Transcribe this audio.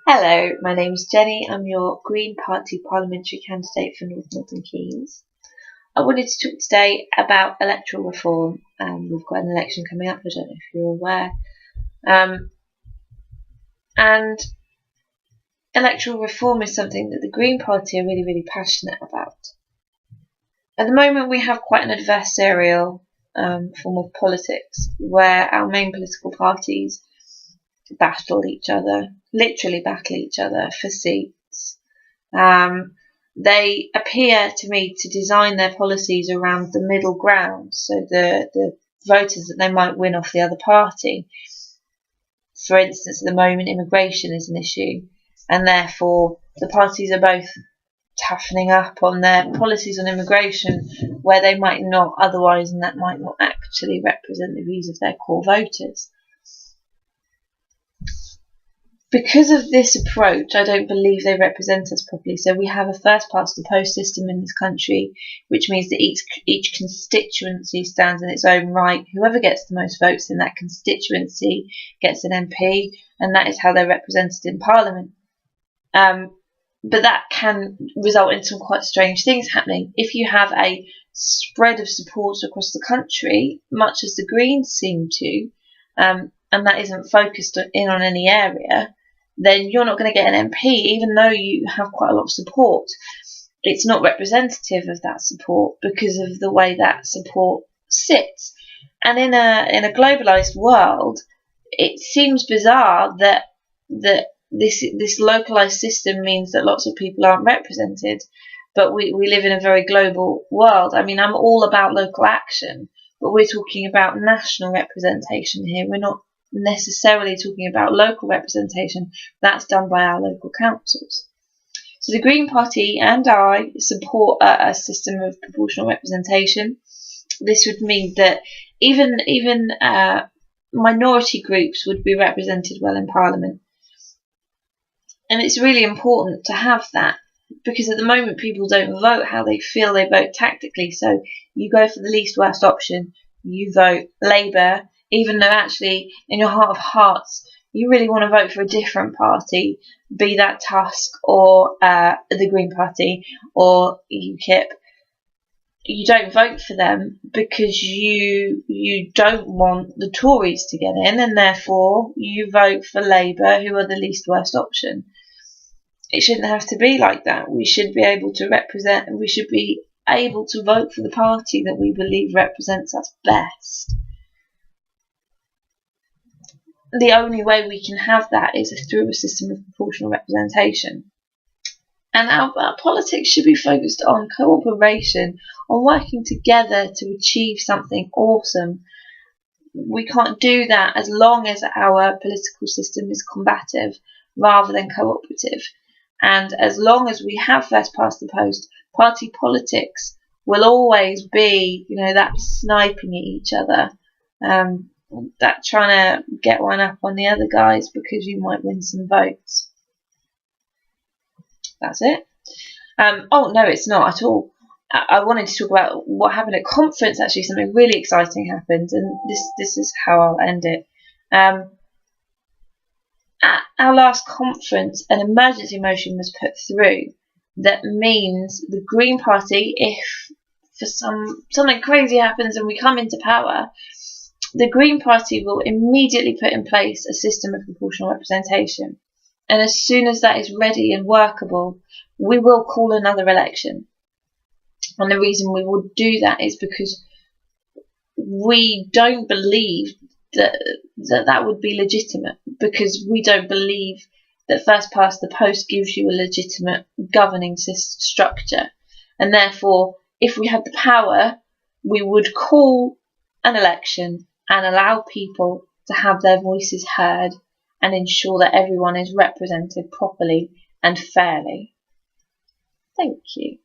Hello, my name's Jenny. I'm your Green Party Parliamentary Candidate for North Milton Keynes. I wanted to talk today about electoral reform. We've got an election coming up, I don't know if you're aware. And electoral reform is something that the Green Party are really passionate about. At the moment we have quite an adversarial form of politics where our main political parties literally battle each other for seats. They appear to me to design their policies around the middle ground, so the voters that they might win off the other party. For instance, at the moment immigration is an issue, and therefore the parties are both toughening up on their policies on immigration where they might not otherwise, and that might not actually represent the views of their core voters. Because of this approach, I don't believe they represent us properly. So we have a first past the post system in this country, which means that each constituency stands in its own right. Whoever gets the most votes in that constituency gets an MP, and that is how they're represented in Parliament. But that can result in some quite strange things happening. If you have a spread of support across the country, much as the Greens seem to, and that isn't focused in on any area, then you're not going to get an MP, even though you have quite a lot of support. It's not representative of that support because of the way that support sits. And in a globalised world, it seems bizarre that this localised system means that lots of people aren't represented. But we live in a very global world. I mean, I'm all about local action, but we're talking about national representation here. We're not necessarily talking about local representation. That's done by our local councils. So the Green Party and I support a system of proportional representation. This would mean that even minority groups would be represented well in Parliament. And it's really important to have that, because at the moment people don't vote how they feel, they vote tactically. So you go for the least worst option, you vote Labour, even though actually in your heart of hearts you really want to vote for a different party, be that Tusk or the Green Party or UKIP. You don't vote for them because you don't want the Tories to get in, and therefore you vote for Labour, who are the least worst option. It shouldn't have to be like that. We should be able to represent, and we should be able to vote for the party that we believe represents us best. The only way we can have that is through a system of proportional representation. And our politics should be focused on cooperation, on working together to achieve something awesome. We can't do that as long as our political system is combative rather than cooperative. And as long as we have first past the post, party politics will always be, that sniping at each other, that trying to get one up on the other guys because you might win some votes. That's it. Oh, no, it's not at all. I wanted to talk about what happened at conference. Actually, something really exciting happened, and this is how I'll end it. At our last conference, an emergency motion was put through that means the Green Party, if for something crazy happens and we come into power, the Green Party will immediately put in place a system of proportional representation. And as soon as that is ready and workable, we will call another election. And the reason we will do that is because we don't believe that would be legitimate, because we don't believe that first past the post gives you a legitimate governing structure. And therefore, if we had the power, we would call an election and allow people to have their voices heard and ensure that everyone is represented properly and fairly. Thank you.